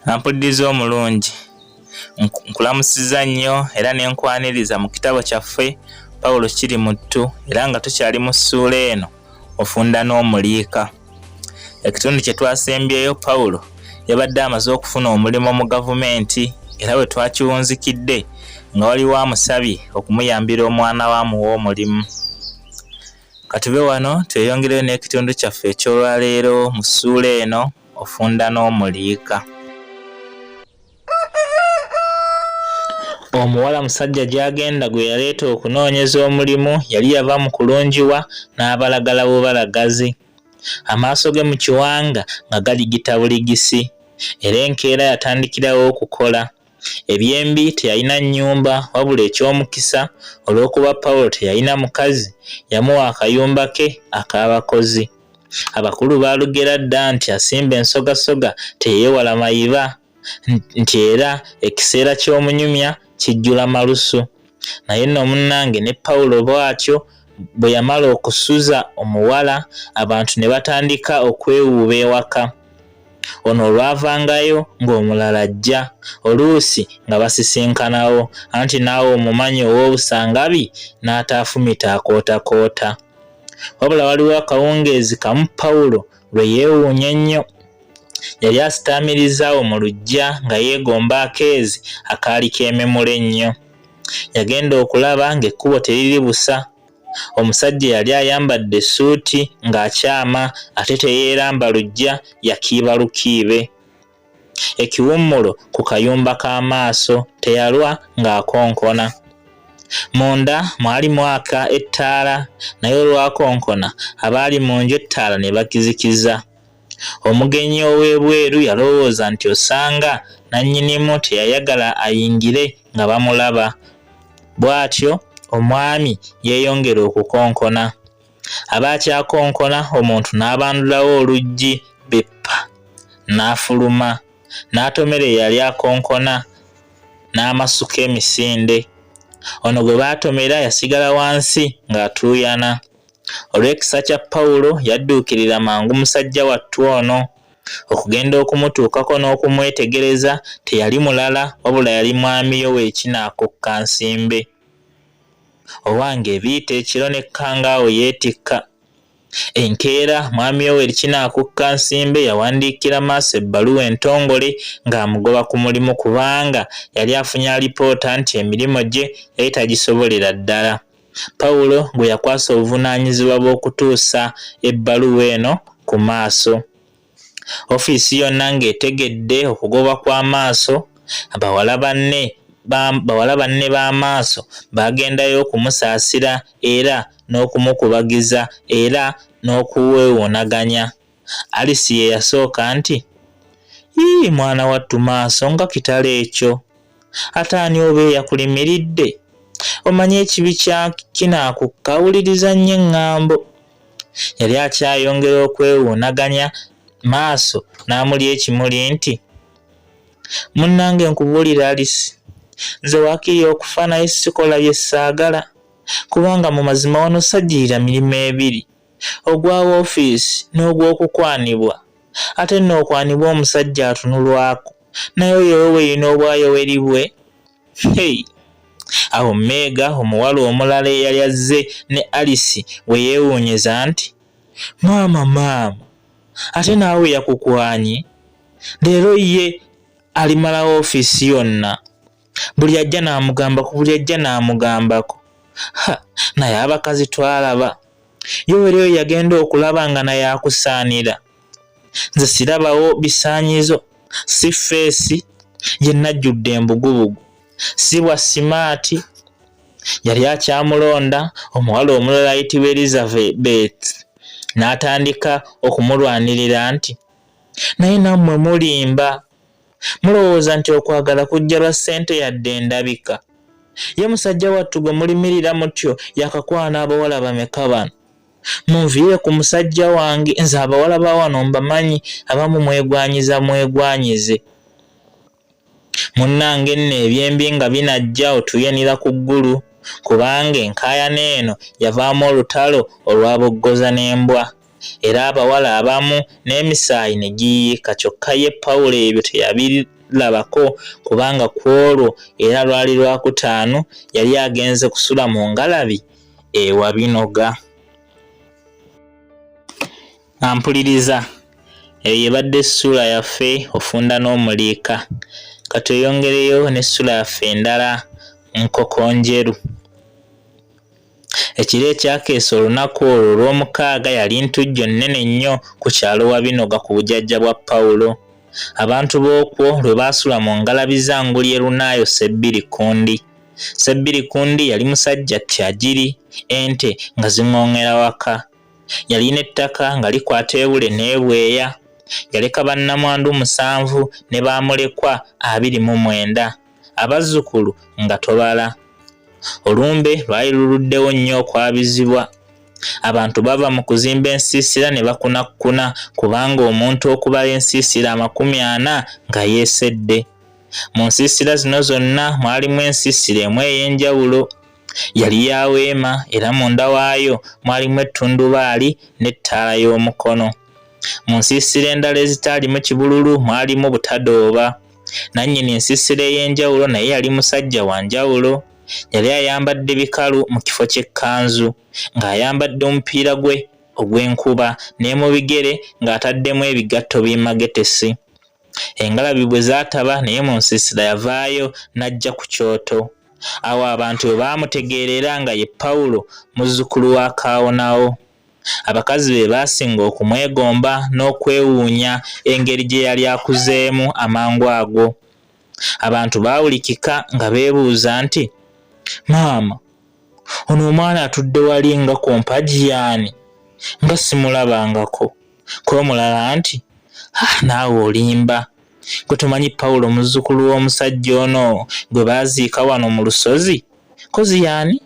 Ampuliriza omulungi, nkulamusiza nnyo era ne nkwaniriza mu kitabo kyaffe Pawulo Kirimuttu, era nga tukyali mu ssuula eno ofunda n'omuliika. Ekitundu kye twasembyeyo Pawulo yabadde amaze okufuna omulimu mu gavumenti, era bwe twakiwunzikidde nga waliwo amusabye okumuyambira omwana waamuwa omulimu. Katuve wano tweyongereyo n'ekitundu kyaffe eky'olwaleero mu ssuula eno ofunda n'omuliika. Omuwala musajja gy'agenda gwe yaleeta okunoonyeza omulimu yali yava mu kulungiwa n'abalagala bubalagazi. Amaaso ge mu kiwanga nga galigita buligisi, era enkeera yatandikirawo okukola. Ebyembi teyalina nnyumba wabula eky'omukisa olw'okuba Pawulo teyalina mukazi, yamuwa akayumba ke ak'abakozi. Abakulu baalugera dda nti asimba ensogasoga teyeewala mayiba, nti era ekiseera ky'omunyumya kijjula malusu. Naye nno munnange ne Pawulo bw'atyo bwe yamala okusuza omuwala, abantu ne batandika okwewuuba ewaka. Ono olwavangayo ng'omulala ajja, oluusi nga basisinkanawo, anti naawe omumanyi ow'obusangabi n'ataafumita akootakoota. Wabula waliwo akawungeezi kamu Pawulo lwe yeewuunya ennyo. Yali asitaamirizaawo mu luggya nga yeegomba akeezi akaali keememula ennyo. Yagenda okulaba ng'ekkubo teriri busa. Omusajja yali ayambadde essuuti ng'akyama ate teyeeramba luggya, yakiiba lukiibe. Ekiwummulo ku kayumba k'amaaso, teyalwa ng'akonkona. Munda mwali mwaka ettaala, naye olwakonkona abaali mu nju ettaala ne bakizikiza. Omugenyi ow'ebweru yalowooza nti osanga nannyinimu teyayagala ayingire nga bamulaba. Bw'atyo omwami yeeyongera okukonkona. Aba akyakonkona, omuntu n'abandulawo oluggi beppa, n'afuluma, n'atomera eyali akonkona n'amasuka emisinde. Ono gwe baatomera yasigala wansi ng'atuuyana. Olw'ekisa kya Pawulo yadduukirira mangu musajja wattu ono. Okugenda okumutuukako n'okumwetegereza, teyali mulala wabula yali mwami Yoweri Nsimbe. Owange ebiyita ekiro n'ekkangaawo yeetikka. Enkeera mwami Yoweri Nsimbe yawandiikira maaso ebbaluwa entongole ng'amugoba ku mulimu, kubanga yali afunye alipoota nti emirimu gye yali tagisobolera ddala. Pawulo gwe yakwasa obuvunaanyizibwa bw'okutuusa ebbaluwa eno ku maaso. Ofiisi yonna ng'etegedde okugobwa kw'amaaso, bawala banne b'amaaso baagendayo okumusaasira era n'okumukubagiza era n'okuweewuunaganya. Alisi ye yasooka nti, "Yii mwana wattu maaso nga kitalo ekyo, ate ani oba eyakulimiridde? Omanyi ekibi kinaakukka, wuliriza nnyo eŋŋambo." Yali akyayongera okwewuunaganya, maaso n'amuli ekimuli nti, "Munnange nkubuulira Alisi, nze waakiri okufa naye sikola bye ssaagala, kubanga mu mazima wano sajjirira mirimu ebiri, ogwa woofiisi n'ogw'okukwanibwa. Ate nno okwanibwa omusajja atunulwako, naye oyo weerina obwayoweri bwe." Hey! Awo Meega omuwala omulala eyali azze ne Alisi we yeewuunyeza nti, Maama, ate naawe yakukwanye? Leero ye alimala woofiisi yonna. Buli ajja n'amugambako. Naye abakazi twalaba. Yoweri oyo yagenda okulaba nga naye akusaanira. Nze sirabawo bisaanyizo, si feesi, yenna ajjudde embugubugu, si bwa simaati. Yali akyamulonda. Omuwala omulala ayitibwa Elizabeth n'atandika okumulwanirira nti, "Naye nammwe mulimba. Mulowooza nti okwagala kujja lwa ssente yadde endabika. Ye musajja wattu gwe mulimirira mutyo yakakwana abawala bameka bano? Munviire ku musajja wange, nze abawala ba wano mbamanyi, abamu mwegwanyize." Munnange nno ebyembi nga binajja otuyanira ku ggulu, kubanga enkaayana eno yavaamu olutalo olwaboggoza n'embwa. era abawala abamu n'emisaayi ne giyiika, kyokka ye Pawulo ebyo talabako kubanga ku olwo era lwali Lwakutaano yali agenze kusula mu ngalabi ewa Binoga. Ampuliriza, eyo yebadde essula yaffe Ofunda n'Omuliika. Katweyongereyo n'essula yaffe endala Nkoko Njeru. Ekiro ekyakeesa olunaku olwo olw'omukaaga yali ntujjo nnene nnyo ku kyalo wa Binoga ku bujjajja bwa Pawulo. Abantu b'okwo lwe baasula mu ngalabi za Ngulye Lunaayo Sebbirikundi. Sebbirikundi yali musajja ttyajiri, ente nga ziŋŋoŋŋera waka. Yalina ettaka nga likwata ebule n'ebweya. Yaleka bannamwandu 7 ne baamulekwa 29, abazzukulu nga tobala. Olumbe lwali luluddewo nnyo okwabizibwa. Abantu bava mu kuzimba ensiisira ne bakunakkuna kubanga omuntu okubala ensiisira 40 nga yeesedde. Mu nsiisira zino zonna mwalimu ensiisira emu ey'enjawulo. Yali ya weema era munda waayo mwalimu ettundubaali n'ettaala y'omukono. Mu nsiisira endala ezitaalimu kibululu mwalimu butadooba. Nannyini ensiisira ey'enjawulo naye yali musajja wa njawulo. Yali ayambadde bikalu mu kifo ky'ekkanzu, ng'ayambadde omupiira gwe ogw'enkuba ne mu bigere ng'ataddemu ebigatto b'imagetesi. Engalabi bwe zaataba naye mu nsiisira yavaayo n'ajja ku kyoto. Awo abantu bwe baamutegeerera nga ye Pawulo muzzukulu wa Kaawonawo. Abakazi be baasinga okumwegomba n'okwewuunya engeri gye yali akuzeemu amangu ago. Abantu baawulikika nga beebuuza nti, "Maama, ono omwana atudde wali nga ku mpagi yaani? Nga simulabangako." Ko omulala nti, "Naawe olimba. Gwe tomanyi Pawulo muzzukulu w'omusajja ono gwe baaziika wano mu lusozi? Kozi yaani?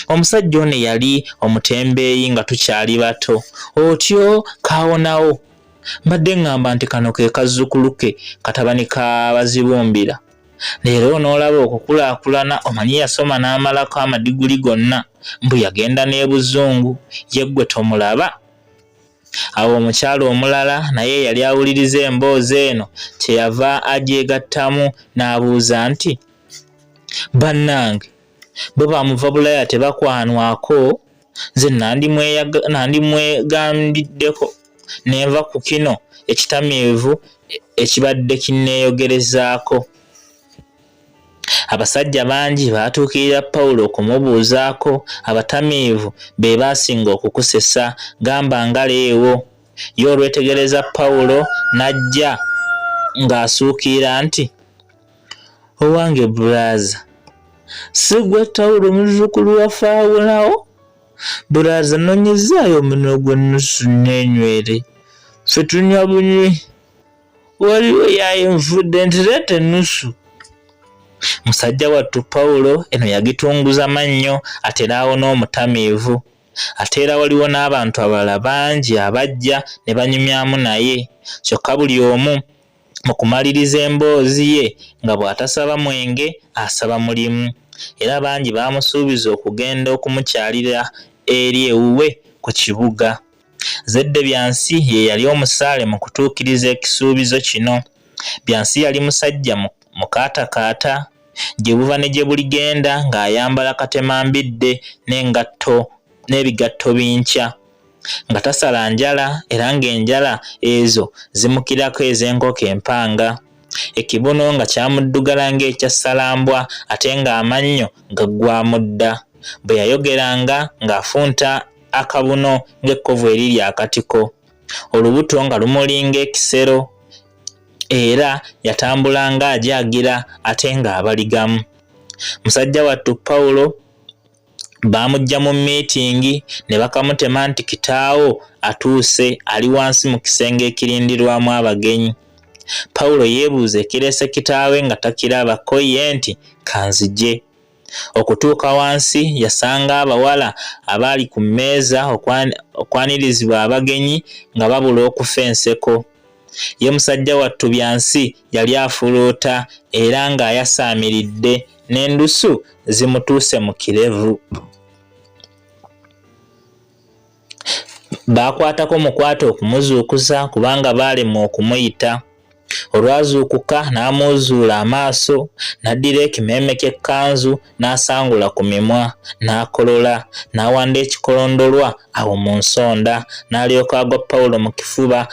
Omusajja ono yali omutembeeyi nga tukyali bato. Otyo Kaawonawo. Mbadde ngamba nti kano ke kazzukulu ke katabani ka Bazibumbira. Leero n'olaba okukulaakulana, omanyi yasoma n'amalako amadiguli gonna, mbu yagenda n'ebuzungu, ye ggwe tomulaba." Awo omukyala omulala naye yali awuliriza emboozi eno kyeyava agyegattamu n'abuuza nti, "Bannange, bo bamuva Bulaya tebakwanwako? Nze nandimwegambiddeko ne nva ku kino ekitamiivu ekibadde kinneeyogerezaako." Abasajja bangi baatuukirira Pawulo okumubuuzaako. Abatamiivu be baasinga okukusesa, gamba ngaleewo. Ye olwetegereza Pawulo n'ajja ng'asuukira nti, "Owange bulaaza, si gwe Pawulo muzzukulu wa Kaawonawo? Bulaaza, nonyezaayo omunwe gw'ennusu n'enywere. Ffe tunywa bunywi. Waliwo yayenvudde nti leeta ennusu." Musajja wattu Pawulo eno yagitunguza mannyo ateraawo n'omutamiivu. Ate era waliwo n'abantu abalala bangi abajja ne banyumyamu naye, kyokka buli omu mu kumaliriza emboozi ye nga bw'atasaba mwenge asaba mulimu. Era bangi baamusuubiza okugenda okumukyalira eri ewuwe ku kibuga. Zedde Byansi ye yali omusaale mu kutuukiriza ekisuubizo kino. Byansi yali musajja mukaatakaata, gye buva ne gye buligenda ng'ayambala katemambidde n'engatto n'ebigatto binkya, nga tasala njala era ng'enjala ezo zimukirako ez'enkoko empanga. Ekibuno nga kyamuddugala ng'ekya ssalambwa ate ng'amannyo gaggwamu dda. Bwe yayogeranga ng'afunta akabuno ng'ekkovu eriri akatiko. Olubuto nga lumulinga ekisero. Era yatambulanga ajaagira ate ng'abaligamu. Musajja wattu Pawulo baamujja mu miitingi ne bakamutema nti kitaawo atuuse ali wansi mu kisenge ekirindirwamu abagenyi. Pawulo yeebuuza ekireese kitaawe nga takirabako, ye nti kanzije. Okutuuka wansi yasanga abawala abaali ku mmeeza okwanirizibwa abagenyi nga babula okufa enseko. Ye musajja wattu Byansi yali afuluuta era ng'ayasaamiridde n'endusu zimutuuse mu kirevu. Baakwatako mukwata okumuzuukusa kubanga baalemwa okumuyita. Olwazuukuka n'amuzuula amaaso, n'addira ekimeeme ky'ekkanzu n'asangula ku mimwa, n'akolola, n'awanda ekikolondolwa awo mu nsonda, n'alyoka agwa Pawulo mu kifuba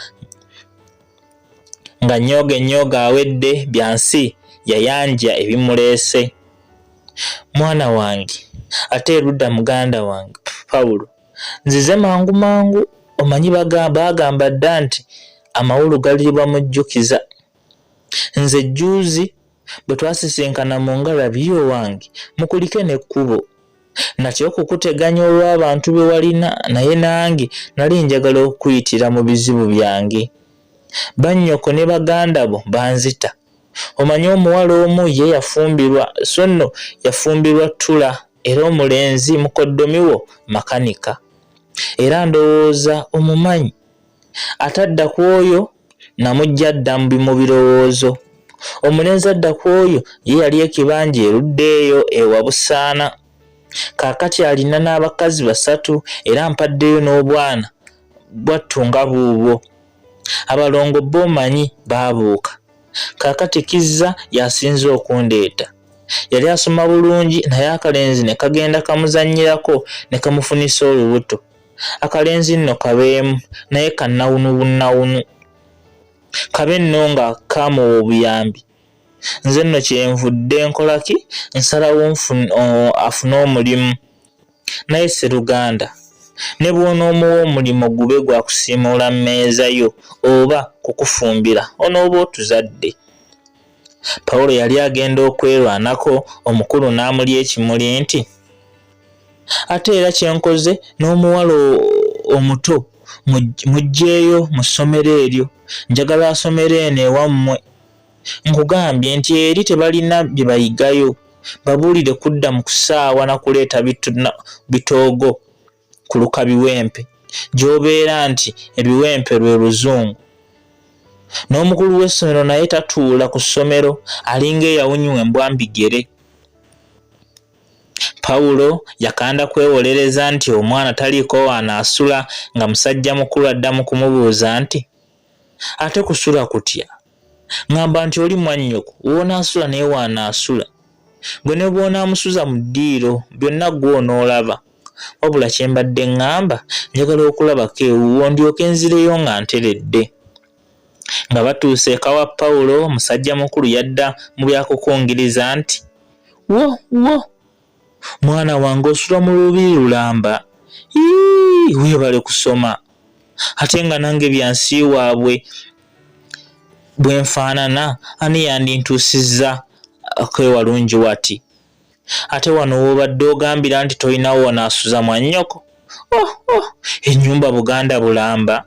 nga nnyooga awedde byansi yayanja ebimuleese. Mwana wange, ate erudda muganda wange Pawulo, nzize mangu omanyi bagamba dda nti amawulu galibwa mujjukiza. Nze jjuuzi bwe twasisinkana mu ngalabiyo wange mukulike n'ekkubo, nakyo okukuteganya olw'abantu be walina, naye nange nali njagala okuyitira mu bizibu byange. Bannyoko ne baganda bo banzita. Omanyi omuwala omu ye yafumbirwa, so nno yafumbirwa ttula, era omulenzi mukoddomi wo makanika. Era ndowooza omumanyi. Atadda ku oyo namujja dda mu birowoozo. Omulenzi adda ku oyo ye yali ekibanja erudda eyo ewa Busaana. Kaakati alina n'abakazi 3 era mpaddeyo n'obwana bwattu nga buubwo. Abalongo b'omanyi baabuuka. Kaakati Kizza yasinze okundeeta. Yali asoma bulungi naye akalenzi ne kagenda kamuzannyirako ne kamufunisa olubuto. Akalenzi nno kabeemu naye kannawunu bunnawunu. Kabe nno nga kamuwa obuyambi. Nze nno kyenvudde nkolaki? Nsalawo afune omulimu. Naye Sseruganda, ne bw'onoomuwa omulimu gube gwa kusiimuula mmeeza yo oba kukufumbira, onooba otuzadde. Pawulo yali agenda okwerwanako, omukulu n'amulya ekimuli nti, ate era kyenkoze n'omuwala omuto muggyeeyo mu ssomero eryo, njagala asomero eno ewammwe. Nkugambye nti eri tebalina bye bayigayo, babuulire kudda mu kusaawa na kuleeta bitoogo kuluka biwempe, gy'obeera nti ebiwempe lwe Luzungu. N'omukulu w'essomero naye tatuula ku ssomero, alinga eyawunywa embwa mbigere. Pawulo yakanda kwewolereza nti omwana taliiko wanaasula, nga musajja mukulu addamu kumubuuza nti, ate kusula kutya? Ngamba nti oli mwannyoko, woonaasula naye wanaasula. Gwe ne bw'onaamusuza mu ddiiro byonna gwe onoolaba. Wabula kye mbadde ngamba, njagala okulabako ewuwo ndyoke nzireyo nga nteredde. Nga batuuse eka wa Pawulo, omusajja mukulu yadda mu byakukungiriza nti, wo mwana wange osula mu lubiri lulamba. Weebale kusoma. Ate nga nange byansi waabwe bwe nfaanana, ani yandintuusizza okwewalungi wati? Ate wano woobadde ogambira nti tolinawo wanaasuza mwannyoko. Ennyumba Buganda bulamba.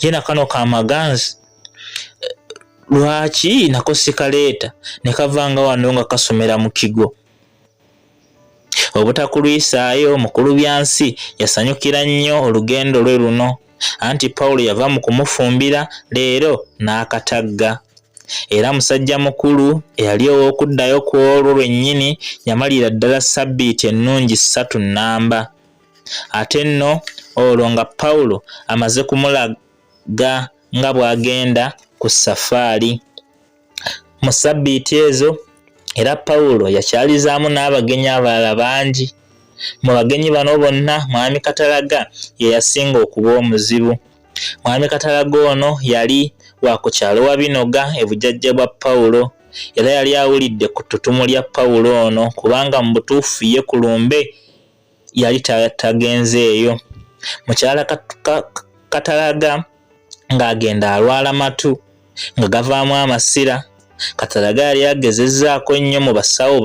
Ye nakano kamaganzi. Lwaki nako sikaleeta ne kavanga wano nga kasomera mu kigo? Obutakulwisaayo mukulu byansi yasanyukira nnyo olugendo lwe luno, anti Pawulo yava mu kumufumbira leero n'akatagga. Era musajja mukulu eyali ow'okuddayo ku olwo lwennyini yamalira ddala ssabbiiti ennungi 3 nnamba. Ate nno olwo nga Pawulo amaze kumulaga nga bw'agenda ku safaari. Mu ssabbiiti ezo era Pawulo yakyalizaamu n'abagenyi abalala bangi. Mu bagenyi bano bonna mwami Katalaga ye yasinga okuba omuzibu. Mwami Katalaga ono yali wa ku kyalo wa Binoga ebujjajja bwa Pawulo. Era yali awulidde ku ttutumu lya Pawulo ono, kubanga mu butuufu ye ku lumbe yali tagenzeeyo. Mukyala Katalaga ng'agenda alwala matu nga gavaamu amasira. Katalaga yali agezezzaako nnyo mu basawo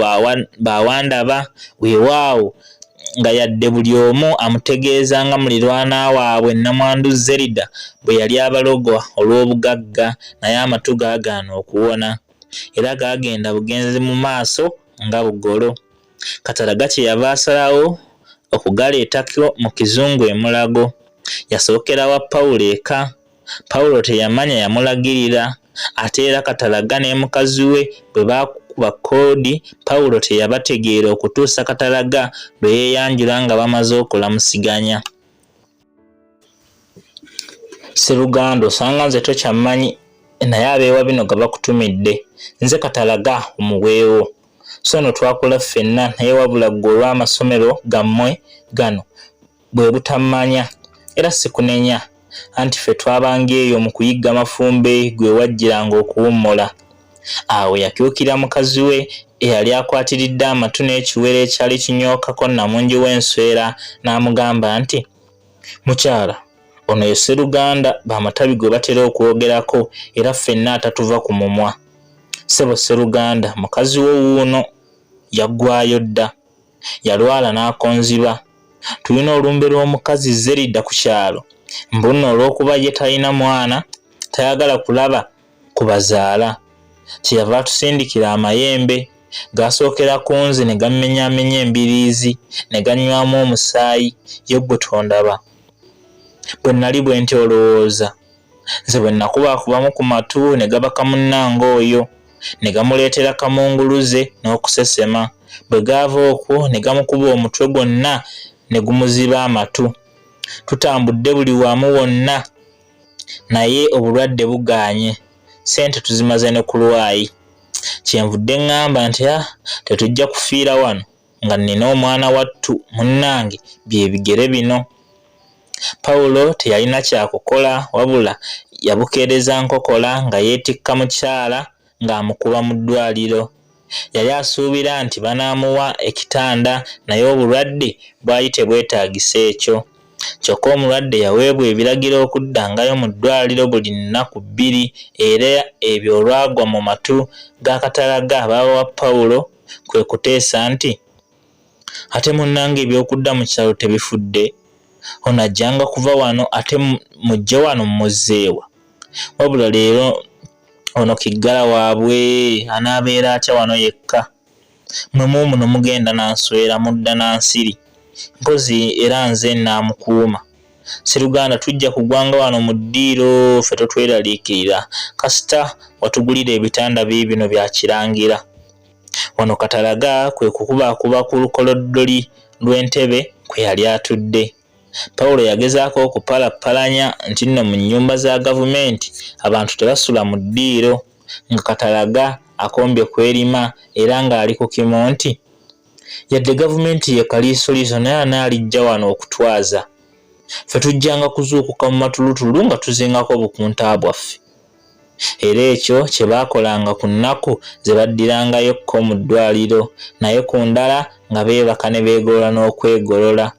bawandaba, weewaawo nga yadde buli omu amutegeeza nga mulirwana waabwe Namwandu Zerida bwe yali abalogwa olw'obugagga, naye amatu gaagaana okuwona era gaagenda bugenzi mu maaso nga bugolo. Katalaga kye yava asalawo okugaleetako mu kizungu e Mulago. Yasookera wa Pawulo eka. Pawulo teyamanya yamulagirira, ate era Katalaga ne mukazi we bwe baakuba koodi, Pawulo teyabategeera okutuusa Katalaga lwe yeeyanjula nga bamaze okulamusiganya. Sseruganda, osanga nze tokyammanyi naye abeewa bino ga bakutumidde nze Katalaga omuweewo so no twakola ffenna naye wabula ggwe olw'amasomero gammwe gano bwe butamanya era sikunenya anti ffe twabanga eyo mu kuyigga mafumbe gwe wajjiranga okuwummola. Awo yakyukira mukazi we eyali akwatiridde amatu n'ekiwero ekyali kinyookako namungi w'enswera n'amugamba nti, mukyala, ono ye Sseruganda b'amatabi gwe batera okwogerako era ffenna atatuva ku mumwa. Ssebo Sseruganda, mukazi wo wuuno yaggwayo dda, yalwala n'akonziba. Tulina olumbe lw'omukazi zze lidda ku kyalo, mbuno olw'okuba ye talina mwana tayagala kulaba ku bazaala. Kyeyava atusindikira amayembe gasookera ku nze ne gammenyaamenya embiriizi ne ganywamu omusaayi, ye ggwe tondaba. Bwe nnali bwe nti olowooza nze bwe nakubaakubamu ku matu ne gabaka munnange oyo ne gamuleetera kamunguluze n'okusesema. Bwe gaava okwo ne gamukuba omutwe gwonna ne gumuziba amatu. Tutambudde buli wamu wonna naye obulwadde bugaanye, ssente tuzimaze ne ku lwayi. Kyenvudde ŋŋamba nti tetujja kufiira wano nga nnina omwana wattu munnange bye bigere bino. Pawulo teyalina kyakukola wabula yabukeereza nkokola nga yeetikka mukyala ng'amukuba mu ddwaliro. Yali asuubira nti banaamuwa ekitanda naye obulwadde bwali tebwetaagisa ekyo. Kyokka omulwadde yaweebwa ebiragiro okuddangayo mu ddwaliro buli nnaku 2 era ebyo olwagwa mu matu ga Katalaga abawa Pawulo kwe kuteesa nti, ate munnange eby'okudda mu kyalo tebifudde, ono ajjanga kuva wano ate mujje wano muzzeewa. Wabula leero ono kiggala waabwe anaabeera atya wano yekka. Mwe muno mugenda nanswera mudda nansiri mpozi era nze naamukuuma. Sseruganda tujja kugwanga wano mu ddiiro ffe totweraliikirira kasita watugulira ebitanda biibino bya kirangira. Wano Katalaga kwe kukubaakuba ku lukoloddoli lw'entebe kwe yali atudde. Pawulo yagezaako okupalappalanya nti nno mu nnyumba za gavumenti abantu tebasula mu ddiiro, nga Katalaga akombye kwerima era ng'ali ku kimu nti, yadde gavumenti ye kaliisoliiso naye anaalijja wano okutwaza. Ffe tujjanga kuzuukuka mu matulutulu nga tuzingako bukunta bwaffe. Era ekyo kye baakolanga ku nnaku ze baddirangayokko mu ddwaliro, naye ku ndala nga beebaka ne beegolola n'okwegolola.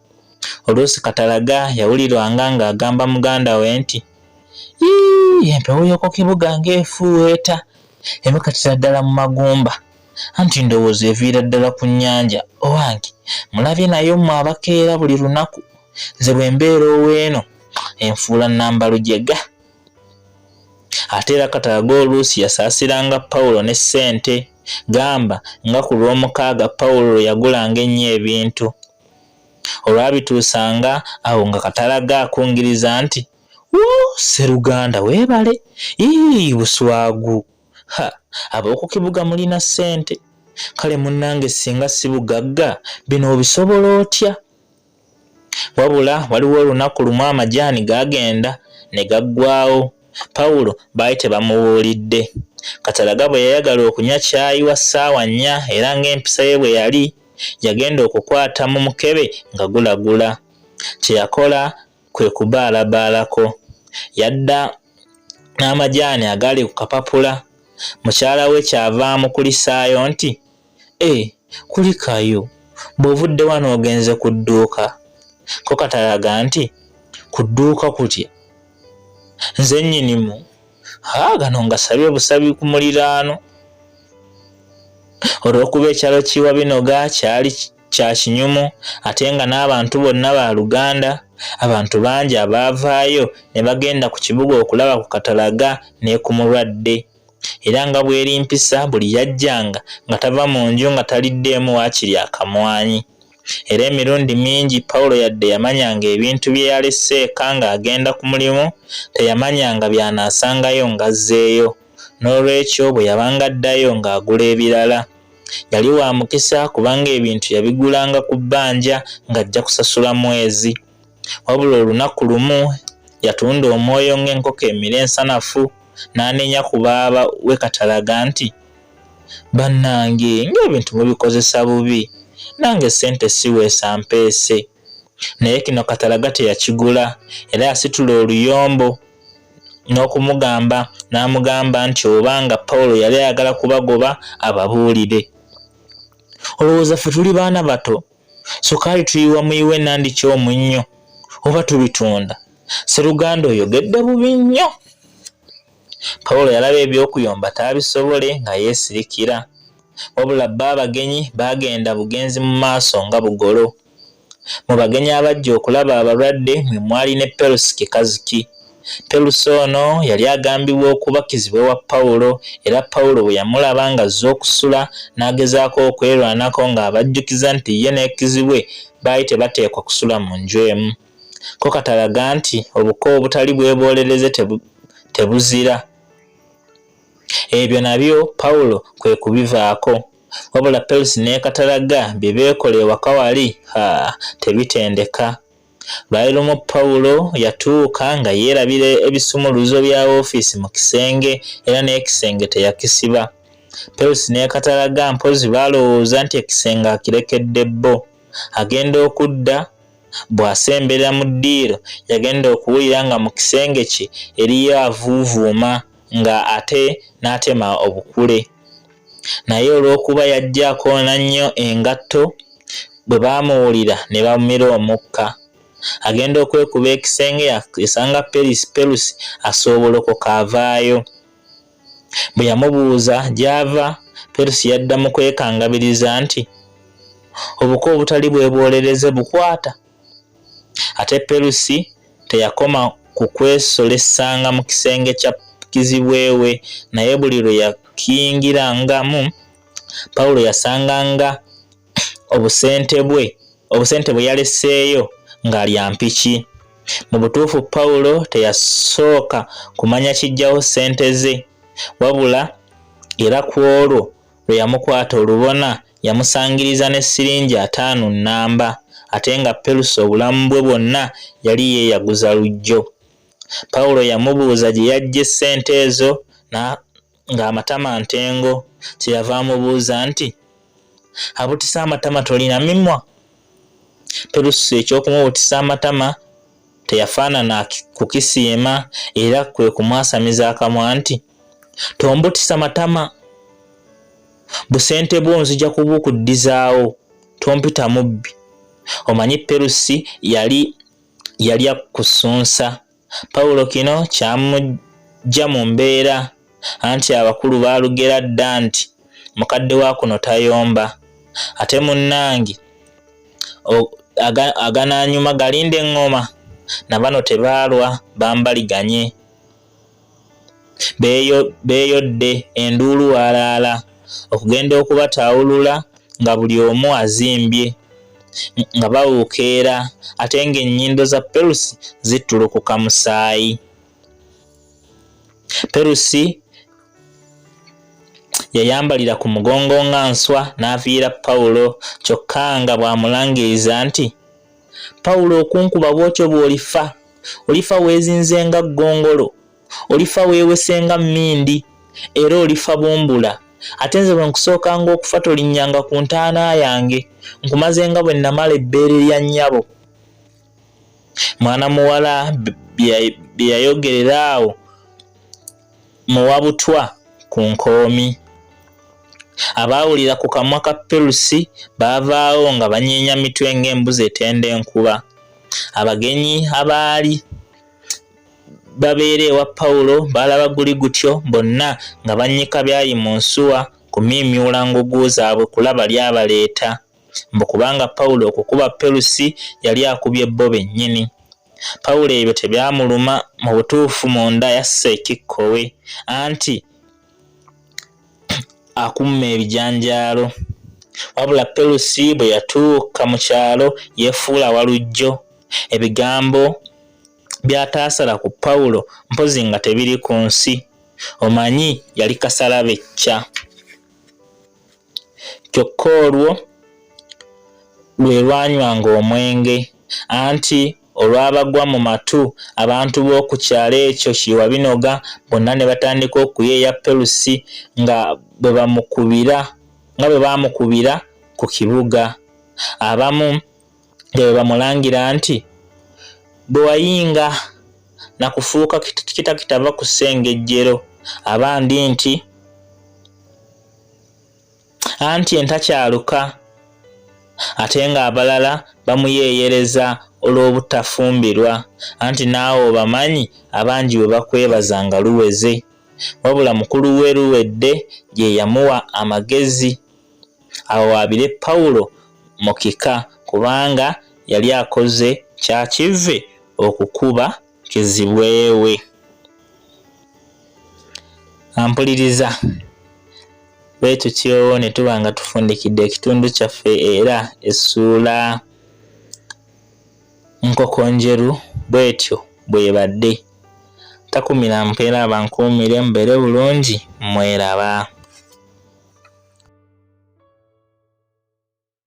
Oluusi Katalaga yawulirwanga ng'agamba muganda we nti, empewo y'oku kibuga ng'efuuweeta emekatira ddala mu magumba, anti ndowooza eviira ddala ku nnyanja. Owange mulabye naye mmwe abakeera buli lunaku, nze bwe mbeera ow'eno enfuula nnambalujega. Ate era Katalaga oluusi yasaasiranga Pawulo ne ssente, gamba nga ku lw'omukaaga Pawulo yagulanga ennyo ebintu. Olwabituusanga awo nga Katalaga akungiriza nti, Sseruganda weebale, buswagu, ab'oku kibuga mulina ssente, kale munnange singa si bugagga bino obisobola otya? Wabula waliwo olunaku lumu amajaani gagenda ne gaggwaawo. Pawulo baali tebamubuulidde. Katalaga bwe yayagala okunywa caayi wa ssaawa 4 era ng'empisa ye bwe yali, yagenda okukwata mu mukebe nga gulagula. Kye yakola kwe kubaalabaalako. Yadda n'amajaani agali ku kapapula. Mukyala we kyavaamu kulisaayo nti, kulikayo, bw'ovudde wano ogenze ku dduuka. Ko Katalaga nti, ku dduuka kutya? Nze nnyinimu, gano ngasabye busabi ku muliraano. Olw'okuba ekyalo kiwa binoga kyali kya kinyumu ate nga n'abantu bonna ba Luganda, abantu bangi abaavaayo ne bagenda ku kibuga okulaba ku Katalaga ne ku mulwadde. Era nga bw'eri mpisa buli yajjanga nga tava mu nju nga taliddeemu waakiri akamwanyi. Era emirundi mingi Pawulo yadde yamanyanga ebintu bye yalese eka ng'agenda ku mulimu, teyamanyanga by'anaasangayo ng'azzeeyo. N'olwekyo bwe yabanga addayo ng'agula ebirala. Yali wa mukisa kubanga ebintu yabigulanga ku bbanja ng'ajja kusasula mwezi. Wabula olunaku lumu yatunda omwoyo ng'enkoko emira ensanafu n'anenya ku baaba we Katalaga nti, "Bannange, ng'ebintu mubikozesa bubi, nange ssente siweesa mpeese." Naye kino Katalaga teyakigula era yasitula oluyombo n'okumugamba n'amugamba nti obanga Pawulo yali ayagala kubagoba ababuulire. "Olowooza ffe tuli baana bato? Sukaali tuyiwa muyiwe nandi ky'omunnyo oba tubitunda? Sseruganda oyogedde bubi nnyo." Pawulo yalaba eby'okuyomba taabisobole nga yeesirikira, wabula bba abagenyi baagenda bugenzi mu maaso nga bugolo. Mu bagenyi abajja okulaba abalwadde mwe mwali ne Perusi Kikaziki. Perusi ono yali agambibwa okuba kizibwe wa Pawulo, era Pawulo bwe yamulaba ng'azze okusula n'agezaako okwerwanako ng'abajjukiza nti ye n'ekizibwe baali tebateekwa kusula mu nju emu. Ko Katalaga nti obuko obutali bwebolereze tebuzira. Ebyo nabyo Pawulo kwe kubivaako, wabula Perusi ne Katalaga bye beekola ewaka wali tebitendeka. Lwali lumu Pawulo yatuuka nga yeerabira ebisumuluzo bya woofiisi mu kisenge era n'ekisenge teyakisiba. Perusi ne Katalaga mpozi baalowooza nti ekisenge akirekedde bbo. Agenda okudda, bw'asembera mu ddiiro yagenda okuwulira nga mu kisenge kye eriyo avuuvuuma nga ate n'atema obukule. Naye olw'okuba yajja akoona nnyo engatto, bwe baamuwulira ne bamumira omukka. Agenda okwekuba ekisenge yasanga Perusi asoobolokoka avaayo. Bwe yamubuuza gy'ava, Perusi yaddamu kwekangabiriza nti, "Obuko obutali bwebolereze bukwata." Ate Perusi teyakoma ku kwesolesanga mu kisenge kya kizibwewe, naye buli lwe yakiyingirangamu Pawulo yasanganga obusente bwe yaleseeyo ng'alya mpiki. Mu butuufu Pawulo teyasooka kumanya kijjawo ssente ze, wabula era ku olwo lwe yamukwata olubona yamusangiriza ne siringi 5 nnamba, ate nga Perusi obulamu bwe bwonna yali yeeyaguza lujjo. Pawulo yamubuuza gye yajja ssente ezo ng'amatama ntengo. Kyeyava amubuuza nti, "Abutisa amatama tolina mimwa?" Perusi ekyokumubutisa amatama teyafaanana kukisiima era kwe kumwasamiza akamwa nti, "Tombutisa matama, busente bwo nzija kubukuddizaawo, tompita mubbi." Omanyi Perusi yali akusunsa. Pawulo kino kyamujja mu mbeera anti abakulu baalugera dda nti mukadde wa kuno tayomba, ate munnange aganaanyuma galinde eŋŋoma, na bano tebaalwa bambaliganye. Beeyodde enduulu walaala okugenda okubataawulula nga buli omu azimbye nga bawuukeera, ate ng'ennyindo za Perusi zittulukuka musaayi. Perusi yayambalira ku mugongo nga nswa n'aviira Pawulo, kyokka nga bw'amulangiriza nti, "Pawulo, okunkuba bw'otyo bw'olifa weezinze nga ggongolo, olifa weewese nga mmindi, era olifa bumbula. Ate nze bwe nkusookanga okufa tolinnyanga ku ntaana yange, nkumaze nga bwe namala ebbeere lya nnyabo." Mwana muwala bye yayogerera awo muwabutwa ku nkoomi. Abaawulira ku kamwa ka Perusi baavaawo nga banyeenya mitwe ng'embuzi etenda enkuba. Abagenyi abaali babeera ewa Pawulo baalaba guli gutyo, bonna nga bannyika byali mu nsuwa kumiimyula ngugu zaabwe kulaba lyabaleeta, mbu kubanga Pawulo okukuba Perusi yali akubye bo bennyini. Pawulo ebyo tebyamuluma, mu butuufu munda yassa ekikkowe anti akumma ebijanjaalo. Wabula Perusi bwe yatuuka mu kyalo yeefuula walujjo. Ebigambo by'ataasala ku Pawulo mpozi nga tebiri ku nsi. Omanyi yali kasalabecca. Kyokka olwo lwe lwanywanga omwenge, anti olwabagwa mu matu, abantu b'oku kyalo ekyo Kiwabinoga bonna ne batandika okuyeeya Perusi nga bwe baamukubira ku kibuga. Abamu nga bwe bamulangira nti bwe wayinga na kufuuka kitakitava ku ssengejjero, abandi nti anti entakyaluka, ate ng'abalala bamuyeeyereza olw'obutafumbirwa, anti naawe obamanyi abangi bwe bakwebaza nga luweze. Wabula mukulu we luwedde gye yamuwa amagezi awaabire Pawulo mu kika, kubanga yali akoze kyakivve okukuba kizibwe we. Ampuliriza, bwe tutyo ne tuba nga tufundikidde ekitundu kyaffe era essuula nkokonjeru bw'etyo bw'ebadde. Takumira mpeera abankuumire, mbeere bulungi, mweraba.